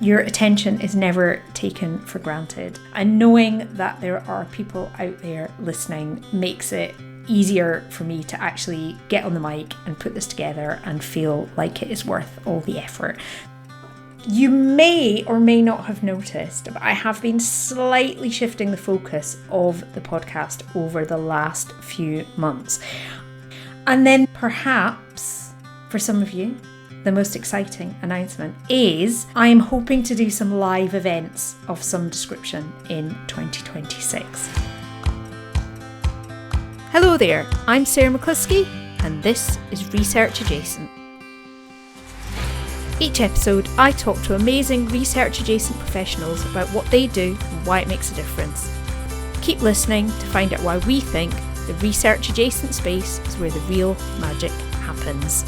your attention is never taken for granted. And knowing that there are people out there listening makes it easier for me to actually get on the mic and put this together and feel like it is worth all the effort. You may or may not have noticed, but I have been slightly shifting the focus of the podcast over the last few months. And then perhaps for some of you, the most exciting announcement is I'm hoping to do some live events of some description in 2026. Hello there, I'm Sarah McCluskey and this is Research Adjacent. Each episode I talk to amazing research adjacent professionals about what they do and why it makes a difference. Keep listening to find out why we think the research adjacent space is where the real magic happens.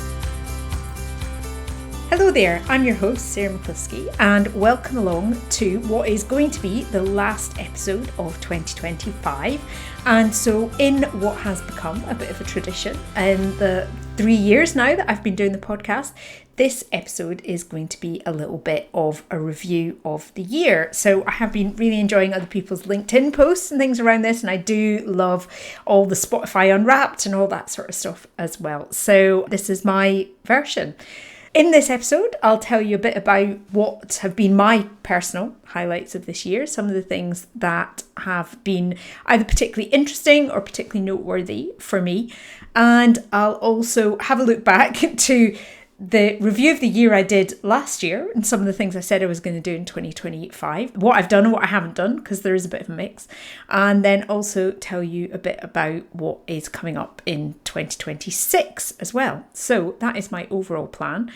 Hello there, I'm your host Sarah McCluskey and welcome along to what is going to be the last episode of 2025. And so in what has become a bit of a tradition in the 3 years now that I've been doing the podcast, this episode is going to be a little bit of a review of the year. So I have been really enjoying other people's LinkedIn posts and things around this, and I do love all the Spotify Unwrapped and all that sort of stuff as well. So this is my version. In this episode, I'll tell you a bit about what have been my personal highlights of this year, some of the things that have been either particularly interesting or particularly noteworthy for me. And I'll also have a look back to the review of the year I did last year and some of the things I said I was going to do in 2025, what I've done and what I haven't done, because there is a bit of a mix, and then also tell you a bit about what is coming up in 2026 as well. So that is my overall plan.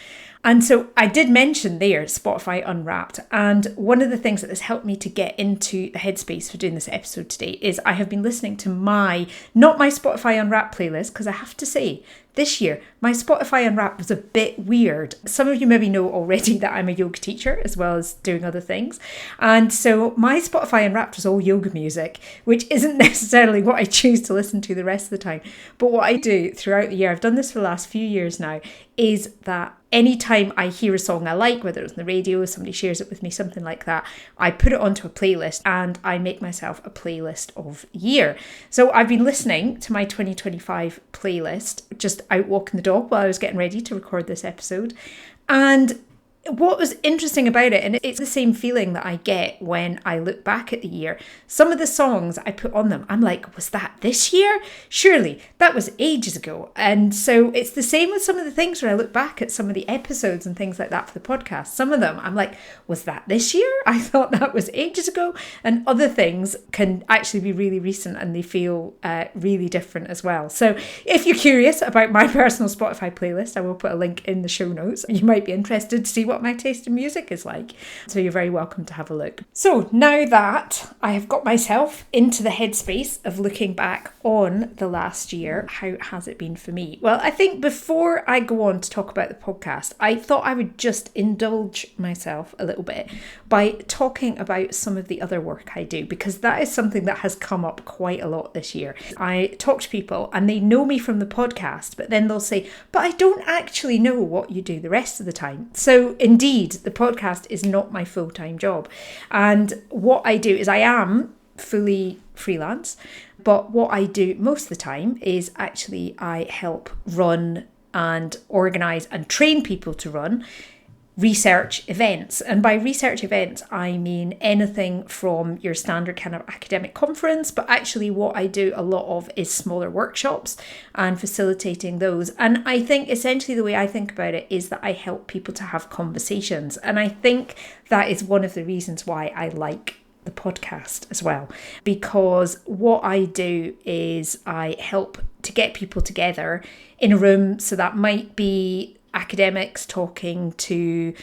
And so I did mention there Spotify Unwrapped, and one of the things that has helped me to get into the headspace for doing this episode today is I have been listening to not my Spotify Unwrapped playlist, because I have to say this year my Spotify Unwrapped was a bit weird. Some of you maybe know already that I'm a yoga teacher as well as doing other things, and so my Spotify Unwrapped was all yoga music, which isn't necessarily what I choose to listen to the rest of the time. But what I do throughout the year, I've done this for the last few years now, is that anytime I hear a song I like, whether it's on the radio, somebody shares it with me, something like that, I put it onto a playlist and I make myself a playlist of year. So I've been listening to my 2025 playlist, just out walking the dog while I was getting ready to record this episode. And what was interesting about it, and it's the same feeling that I get when I look back at the year, some of the songs I put on them, I'm like, was that this year? Surely that was ages ago. And so it's the same with some of the things where I look back at some of the episodes and things like that for the podcast. Some of them I'm like, was that this year? I thought that was ages ago. And other things can actually be really recent and they feel really different as well. So if you're curious about my personal Spotify playlist, I will put a link in the show notes. You might be interested to see what my taste in music is like. So you're very welcome to have a look. So now that I have got myself into the headspace of looking back on the last year, how has it been for me? Well, I think before I go on to talk about the podcast, I thought I would just indulge myself a little bit by talking about some of the other work I do, because that is something that has come up quite a lot this year. I talk to people and they know me from the podcast, but then they'll say, but I don't actually know what you do the rest of the time. So indeed, the podcast is not my full-time job. And what I do is I am fully freelance, but what I do most of the time is actually I help run and organise and train people to run research events. And by research events, I mean anything from your standard kind of academic conference, but actually what I do a lot of is smaller workshops and facilitating those. And I think essentially the way I think about it is that I help people to have conversations. And I think that is one of the reasons why I like the podcast as well, because what I do is I help to get people together in a room. So that might be academics talking to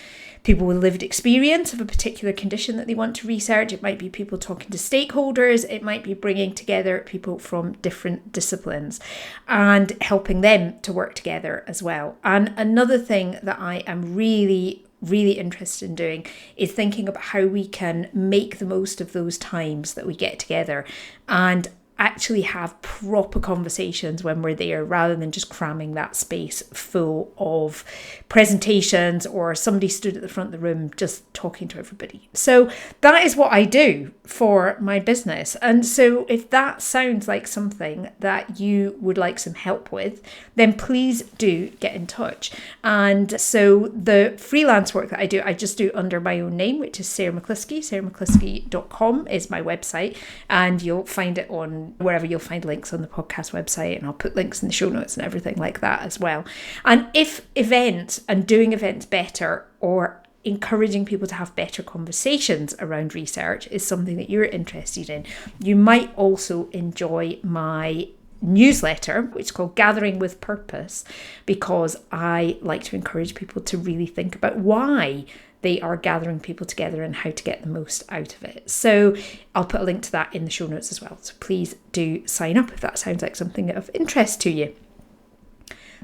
people with lived experience of a particular condition that they want to research. It might be people talking to stakeholders. It might be bringing together people from different disciplines and helping them to work together as well. And another thing that I am really interested in doing is thinking about how we can make the most of those times that we get together. And actually have proper conversations when we're there, rather than just cramming that space full of presentations or somebody stood at the front of the room just talking to everybody. So that is what I do for my business. And so if that sounds like something that you would like some help with, then please do get in touch. And so the freelance work that I just do under my own name, which is Sarah McCluskey. SarahMcCluskey.com is my website, and you'll find it on wherever you'll find links on the podcast website, and I'll put links in the show notes and everything like that as well. And if events and doing events better, or encouraging people to have better conversations around research is something that you're interested in, you might also enjoy my newsletter, which is called Gathering with Purpose, because I like to encourage people to really think about why they are gathering people together and how to get the most out of it. So I'll put a link to that in the show notes as well. So please do sign up if that sounds like something of interest to you.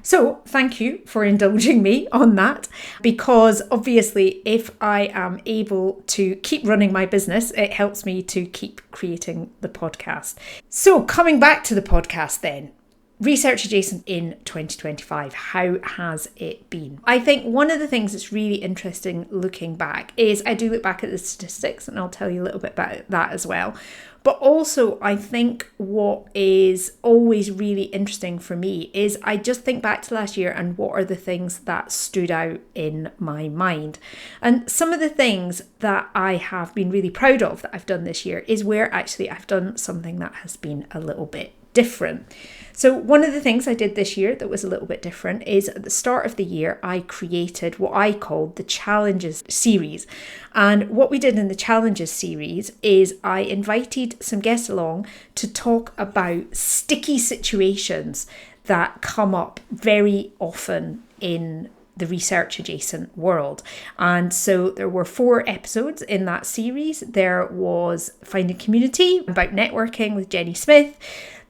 So thank you for indulging me on that, because obviously if I am able to keep running my business, it helps me to keep creating the podcast. So coming back to the podcast then, Research Adjacent in 2025, how has it been? I think one of the things that's really interesting looking back is I do look back at the statistics, and I'll tell you a little bit about that as well. But also I think what is always really interesting for me is I just think back to last year and what are the things that stood out in my mind. And some of the things that I have been really proud of that I've done this year is where actually I've done something that has been a little bit different. So one of the things I did this year that was a little bit different is at the start of the year, I created what I called the Challenges series. And what we did in the Challenges series is I invited some guests along to talk about sticky situations that come up very often in the research adjacent world. And so there were 4 episodes in that series. There was Finding Community about networking with Jenny Smith.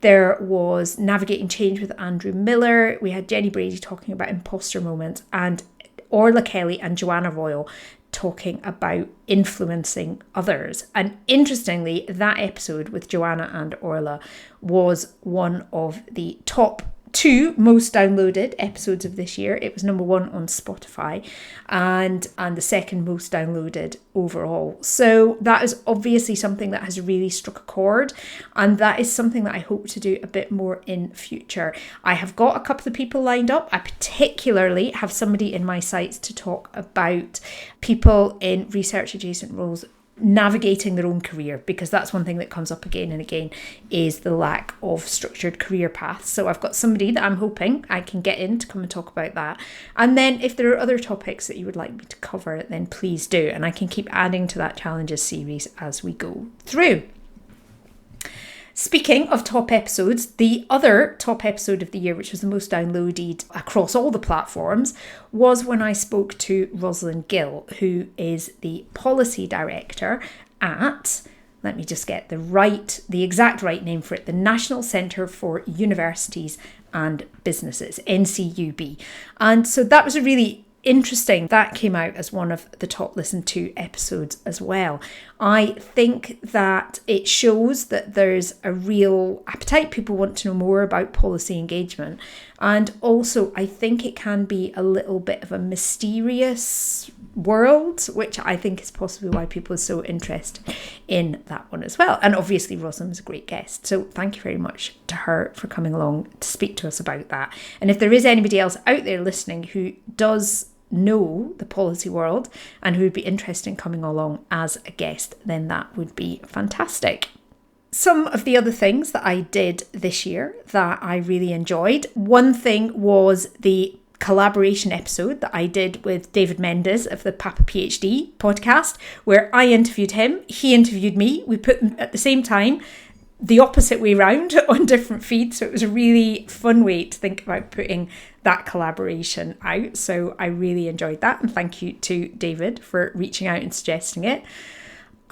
There was Navigating Change with Andrew Miller. We had Jenny Brady talking about imposter moments, and Orla Kelly and Joanna Royal talking about influencing others. And interestingly, that episode with Joanna and Orla was one of the top 2 most downloaded episodes of this year. It was number 1 on Spotify and the second most downloaded overall. So that is obviously something that has really struck a chord, and that is something that I hope to do a bit more in future. I have got a couple of people lined up. I particularly have somebody in my sights to talk about people in research adjacent roles navigating their own career, because that's one thing that comes up again and again is the lack of structured career paths. So I've got somebody that I'm hoping I can get in to come and talk about that. And then if there are other topics that you would like me to cover, then please do, and I can keep adding to that Challenges series as we go through. Speaking of top episodes, the other top episode of the year, which was the most downloaded across all the platforms, was when I spoke to Rosalind Gill, who is the policy director at, let me just get the exact right name for it, the National Centre for Universities and Businesses, NCUB. And so that was a really interesting. That came out as one of the top listened to episodes as well. I think that it shows that there's a real appetite. People want to know more about policy engagement. And also, I think it can be a little bit of a mysterious world, which I think is possibly why people are so interested in that one as well. And obviously, Rosalind was a great guest. So thank you very much to her for coming along to speak to us about that. And if there is anybody else out there listening who does know the policy world and who would be interested in coming along as a guest, then that would be fantastic. Some of the other things that I did this year that I really enjoyed. One thing was the collaboration episode that I did with David Mendes of the Papa PhD podcast, where I interviewed him, he interviewed me. We put them at the same time, the opposite way round on different feeds. So it was a really fun way to think about putting that collaboration out. So I really enjoyed that. And thank you to David for reaching out and suggesting it.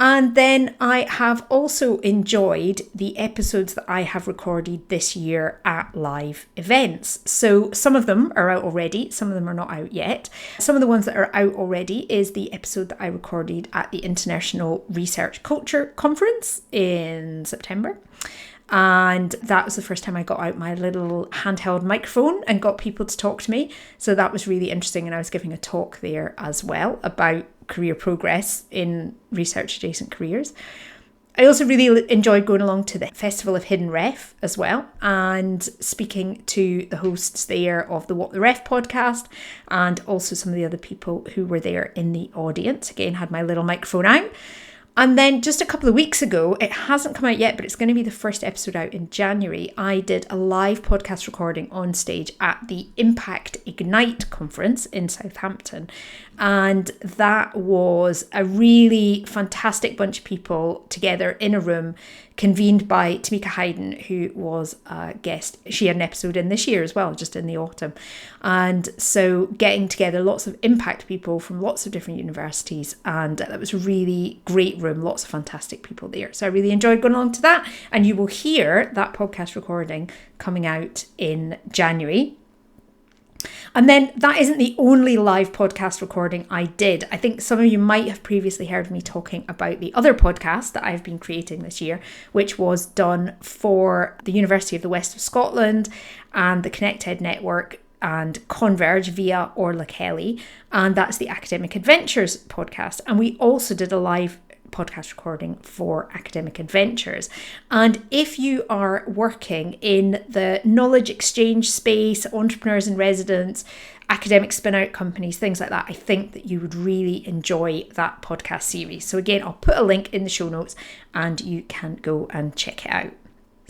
And then I have also enjoyed the episodes that I have recorded this year at live events. So some of them are out already, some of them are not out yet. Some of the ones that are out already is the episode that I recorded at the International Research Culture Conference in September. And that was the first time I got out my little handheld microphone and got people to talk to me. So that was really interesting. And I was giving a talk there as well about career progress in research adjacent careers. I also really enjoyed going along to the Festival of Hidden Ref as well and speaking to the hosts there of the What the Ref podcast and also some of the other people who were there in the audience. Again, had my little microphone out. And then just a couple of weeks ago, it hasn't come out yet, but it's going to be the first episode out in January. I did a live podcast recording on stage at the Impact Ignite conference in Southampton. And that was a really fantastic bunch of people together in a room, convened by Tamika Hayden, who was a guest. She had an episode in this year as well, just in the autumn. And so getting together lots of impact people from lots of different universities. And that was a really great room, lots of fantastic people there. So I really enjoyed going along to that. And you will hear that podcast recording coming out in January. And then that isn't the only live podcast recording I did. I think some of you might have previously heard me talking about the other podcast that I've been creating this year, which was done for the University of the West of Scotland and the ConnectEd Network and Converge via Orla Kelly. And that's the Academic Adventures podcast. And we also did a live podcast recording for Academic Adventures. And if you are working in the knowledge exchange space, entrepreneurs in residence, academic spin-out companies, things like that, I think that you would really enjoy that podcast series. So again, I'll put a link in the show notes and you can go and check it out.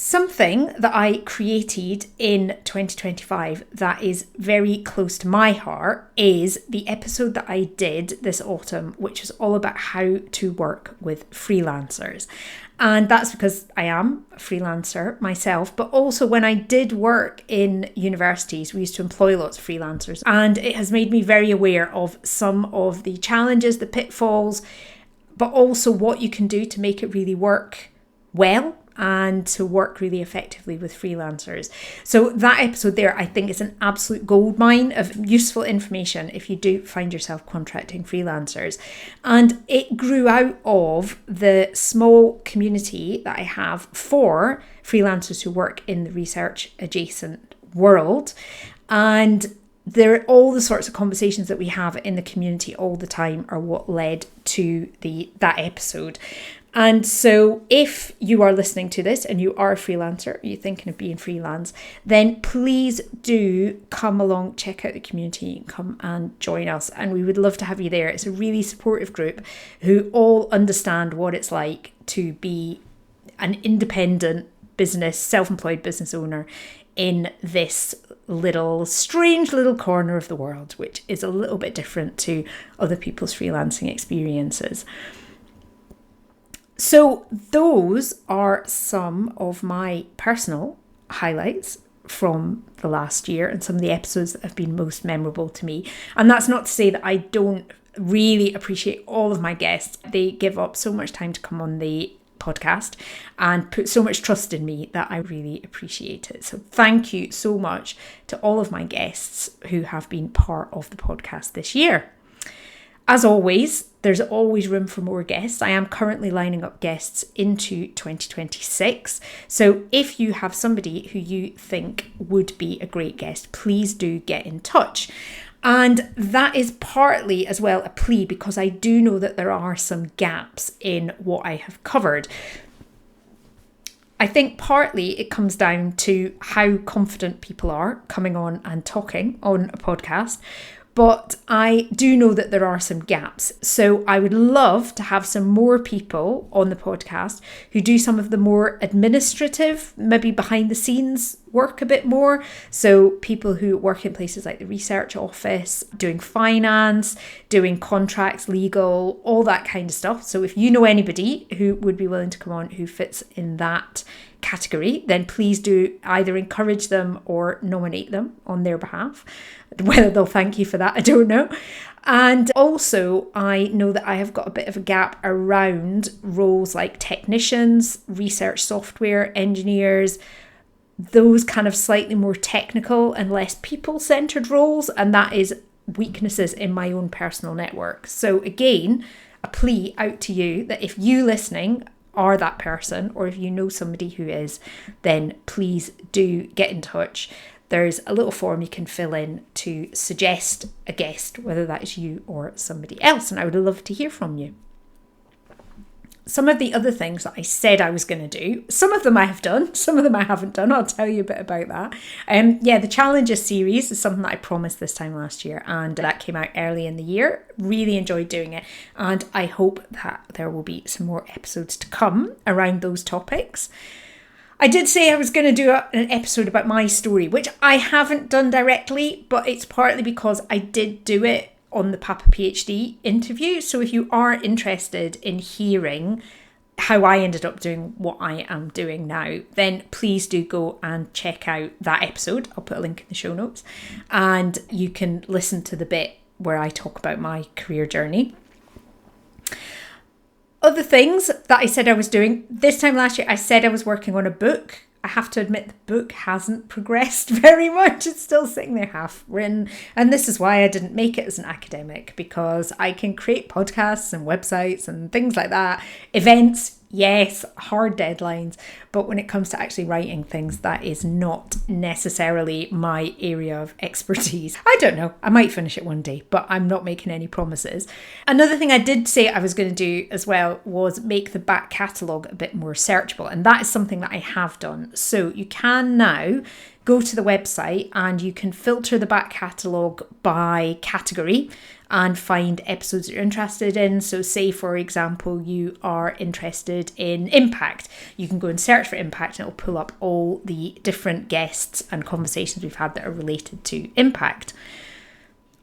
Something that I created in 2025 that is very close to my heart is the episode that I did this autumn, which is all about how to work with freelancers. And that's because I am a freelancer myself, but also when I did work in universities, we used to employ lots of freelancers. And it has made me very aware of some of the challenges, the pitfalls, but also what you can do to make it really work well and to work really effectively with freelancers. So that episode there, I think, is an absolute goldmine of useful information if you do find yourself contracting freelancers. And it grew out of the small community that I have for freelancers who work in the research adjacent world. And all the sorts of conversations that we have in the community all the time are what led to that episode. And so if you are listening to this and you are a freelancer, you're thinking of being freelance, then please do come along, check out the community, come and join us. And we would love to have you there. It's a really supportive group who all understand what it's like to be an independent business, self-employed business owner in this strange little corner of the world, which is a little bit different to other people's freelancing experiences. So those are some of my personal highlights from the last year and some of the episodes that have been most memorable to me. And that's not to say that I don't really appreciate all of my guests. They give up so much time to come on the podcast and put so much trust in me that I really appreciate it. So thank you so much to all of my guests who have been part of the podcast this year. As always, there's always room for more guests. I am currently lining up guests into 2026. So if you have somebody who you think would be a great guest, please do get in touch. And that is partly as well a plea because I do know that there are some gaps in what I have covered. I think partly it comes down to how confident people are coming on and talking on a podcast. But I do know that there are some gaps. So I would love to have some more people on the podcast who do some of the more administrative, maybe behind the scenes work a bit more. So people who work in places like the research office, doing finance, doing contracts, legal, all that kind of stuff. So if you know anybody who would be willing to come on who fits in that category, then please do either encourage them or nominate them on their behalf. Whether they'll thank you for that, I don't know. And also, I know that I have got a bit of a gap around roles like technicians, research software engineers, those kind of slightly more technical and less people-centered roles. And that is weaknesses in my own personal network. So again, a plea out to you that if you listening are that person, or if you know somebody who is, then please do get in touch. There's a little form you can fill in to suggest a guest, whether that is you or somebody else, and I would love to hear from you. Some of the other things that I said I was going to do, some of them I have done, some of them I haven't done. I'll tell you a bit about that. The Challenges series is something that I promised this time last year, and that came out early in the year. Really enjoyed doing it, and I hope that there will be some more episodes to come around those topics. I did say I was going to do an episode about my story, which I haven't done directly, but it's partly because I did do it on the Papa PhD interview. So if you are interested in hearing how I ended up doing what I am doing now, then please do go and check out that episode. I'll put a link in the show notes, and you can listen to the bit where I talk about my career journey. Other things that I said I was doing this time last year, I said I was working on a book. I have to admit the book hasn't progressed very much. It's still sitting there half written. And this is why I didn't make it as an academic, because I can create podcasts and websites and things like that. Events, yes, hard deadlines. But when it comes to actually writing things, that is not necessarily my area of expertise. I don't know. I might finish it one day, but I'm not making any promises. Another thing I did say I was going to do as well was make the back catalogue a bit more searchable. And that is something that I have done. So you can now go to the website and you can filter the back catalogue by category and find episodes that you're interested in. So say, for example, you are interested in impact. You can go and search for impact and it'll pull up all the different guests and conversations we've had that are related to impact.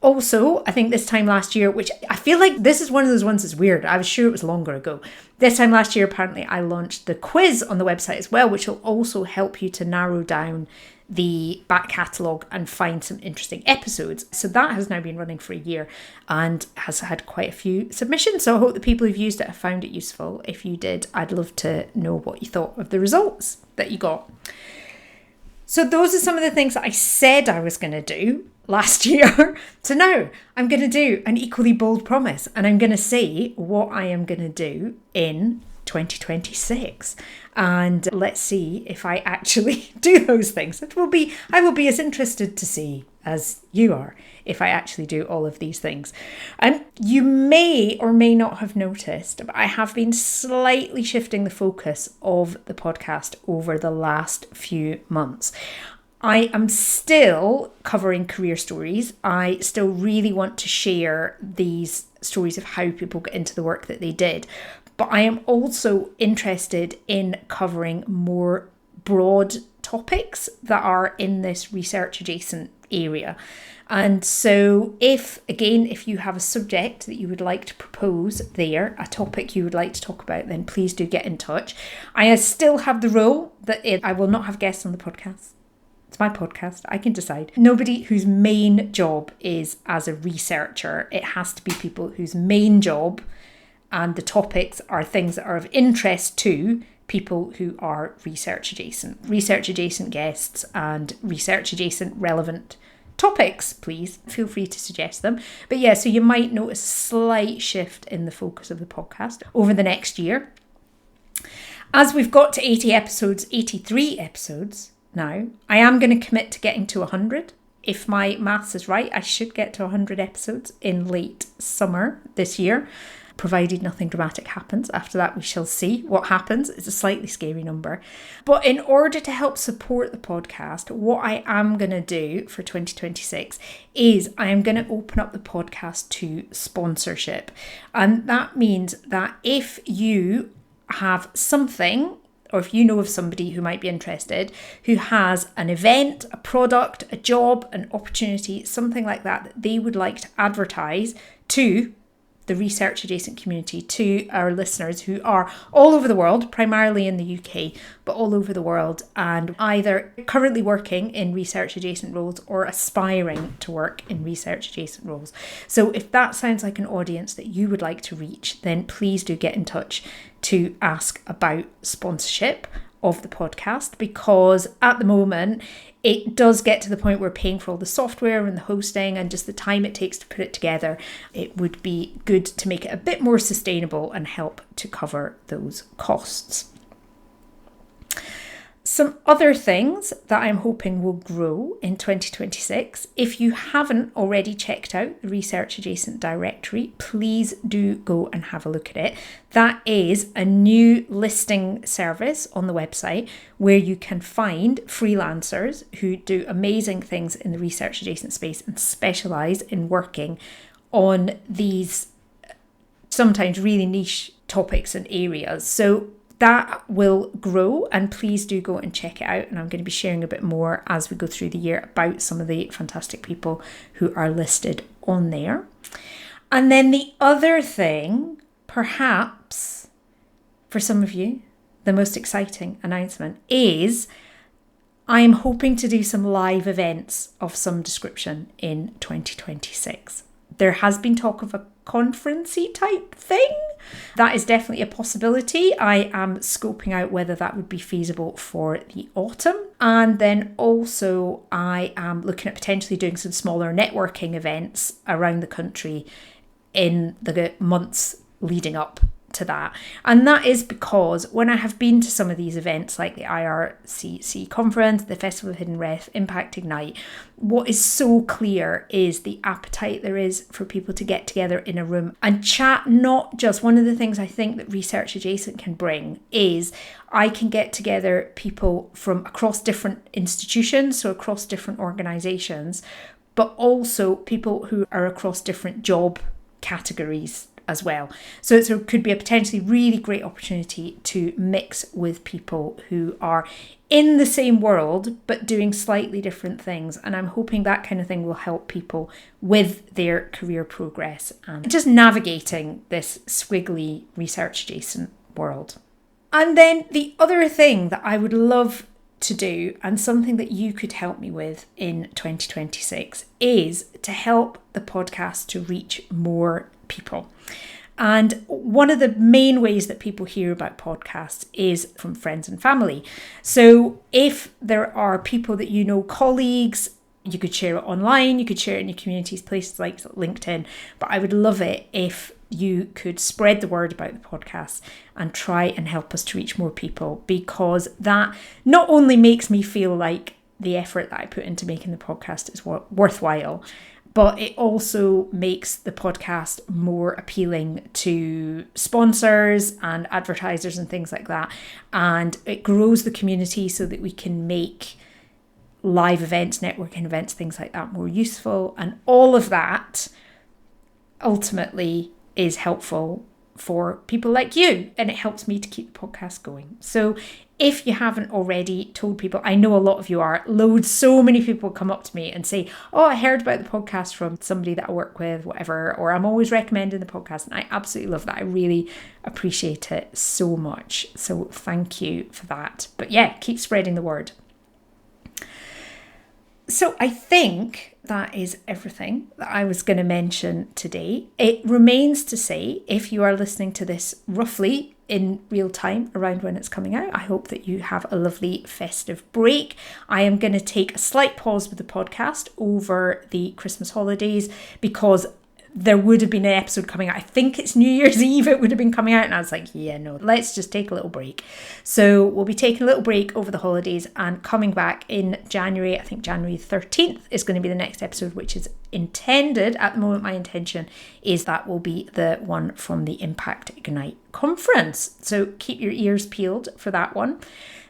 Also, I think this time last year, which I feel like this is one of those ones that's weird. I was sure it was longer ago. This time last year, apparently, I launched the quiz on the website as well, which will also help you to narrow down the back catalogue and find some interesting episodes. So that has now been running for a year and has had quite a few submissions. So I hope the people who've used it have found it useful. If you did, I'd love to know what you thought of the results that you got. So those are some of the things that I said I was going to do last year. So now I'm going to do an equally bold promise, and I'm going to say what I am going to do in 2026, and let's see if I actually do those things. I will be as interested to see as you are if I actually do all of these things. And you may or may not have noticed, but I have been slightly shifting the focus of the podcast over the last few months. I am still covering career stories. I still really want to share these stories of how people get into the work that they did. But I am also interested in covering more broad topics that are in this research adjacent area. And so if you have a subject that you would like to propose there, a topic you would like to talk about, then please do get in touch. I still have the rule that I will not have guests on the podcast. It's my podcast. I can decide. Nobody whose main job is as a researcher. It has to be people whose main job and the topics are things that are of interest to people who are research adjacent guests and research adjacent relevant topics. Please feel free to suggest them. But yeah, so you might notice a slight shift in the focus of the podcast over the next year. As we've got to 83 episodes now, I am going to commit to getting to 100. If my maths is right, I should get to 100 episodes in late summer this year, provided nothing dramatic happens. After that, we shall see what happens. It's a slightly scary number. But in order to help support the podcast, what I am going to do for 2026 is I am going to open up the podcast to sponsorship. And that means that if you have something, or if you know of somebody who might be interested, who has an event, a product, a job, an opportunity, something like that they would like to advertise to the research adjacent community, to our listeners who are all over the world, primarily in the UK, but all over the world, and either currently working in research adjacent roles or aspiring to work in research adjacent roles. So if that sounds like an audience that you would like to reach, then please do get in touch to ask about sponsorship. of the podcast, because at the moment it does get to the point where paying for all the software and the hosting and just the time it takes to put it together, it would be good to make it a bit more sustainable and help to cover those costs. Some other things that I'm hoping will grow in 2026. If you haven't already checked out the Research Adjacent directory, please do go and have a look at it. That is a new listing service on the website where you can find freelancers who do amazing things in the research adjacent space and specialise in working on these sometimes really niche topics and areas. So that will grow, and please do go and check it out. And I'm going to be sharing a bit more as we go through the year about some of the fantastic people who are listed on there. And then the other thing, perhaps for some of you, the most exciting announcement is I'm hoping to do some live events of some description in 2026. There has been talk of a conferencey type thing. That is definitely a possibility. I am scoping out whether that would be feasible for the autumn. And then also I am looking at potentially doing some smaller networking events around the country in the months leading up to that. And that is because when I have been to some of these events like the IRCC conference, the Festival of Hidden Ref, Impact Ignite, what is so clear is the appetite there is for people to get together in a room and chat. Not just one of the things I think that Research Adjacent can bring is I can get together people from across different institutions, so across different organisations, but also people who are across different job categories as well. So it could be a potentially really great opportunity to mix with people who are in the same world but doing slightly different things. And I'm hoping that kind of thing will help people with their career progress and just navigating this squiggly research adjacent world. And then the other thing that I would love to do, and something that you could help me with in 2026, is to help the podcast to reach more people. And one of the main ways that people hear about podcasts is from friends and family. So if there are people that you know, colleagues, you could share it online, you could share it in your communities, places like LinkedIn. But I would love it if you could spread the word about the podcast and try and help us to reach more people, because that not only makes me feel like the effort that I put into making the podcast is worthwhile, but it also makes the podcast more appealing to sponsors and advertisers and things like that. And it grows the community so that we can make live events, networking events, things like that more useful. And all of that ultimately is helpful for people like you, and it helps me to keep the podcast going. So if you haven't already told people, I know a lot of you are, so many people come up to me and say, oh, I heard about the podcast from somebody that I work with, whatever, or I'm always recommending the podcast. And I absolutely love that. I really appreciate it so much. So thank you for that. But yeah, keep spreading the word. So I think that is everything that I was going to mention today. It remains to say, if you are listening to this roughly in real time around when it's coming out, I hope that you have a lovely festive break. I am going to take a slight pause with the podcast over the Christmas holidays because there would have been an episode coming out. I think it's New Year's Eve it would have been coming out. And I was like, yeah, no, let's just take a little break. So we'll be taking a little break over the holidays and coming back in January. I think January 13th is going to be the next episode, which is intended, at the moment, my intention is that will be the one from the Impact Ignite conference. So keep your ears peeled for that one.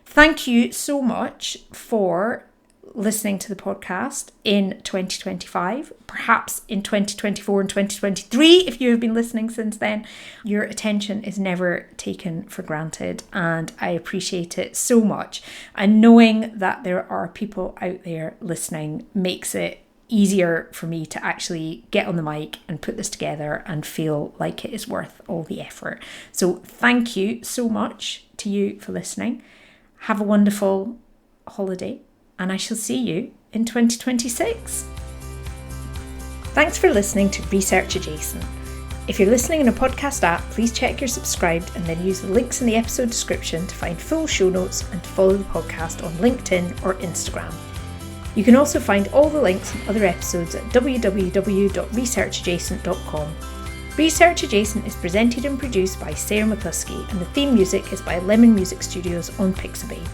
Thank you so much for listening to the podcast in 2025, perhaps in 2024 and 2023 if you have been listening since then. Your attention is never taken for granted and I appreciate it so much, and knowing that there are people out there listening makes it easier for me to actually get on the mic and put this together and feel like it is worth all the effort. So thank you so much to you for listening. Have a wonderful holiday, and I shall see you in 2026. Thanks for listening to Research Adjacent. If you're listening in a podcast app, please check you're subscribed and then use the links in the episode description to find full show notes and to follow the podcast on LinkedIn or Instagram. You can also find all the links and other episodes at www.researchadjacent.com. Research Adjacent is presented and produced by Sarah McCluskey, and the theme music is by Lemon Music Studios on Pixabay.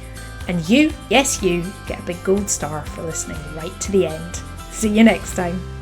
And you, yes you, get a big gold star for listening right to the end. See you next time.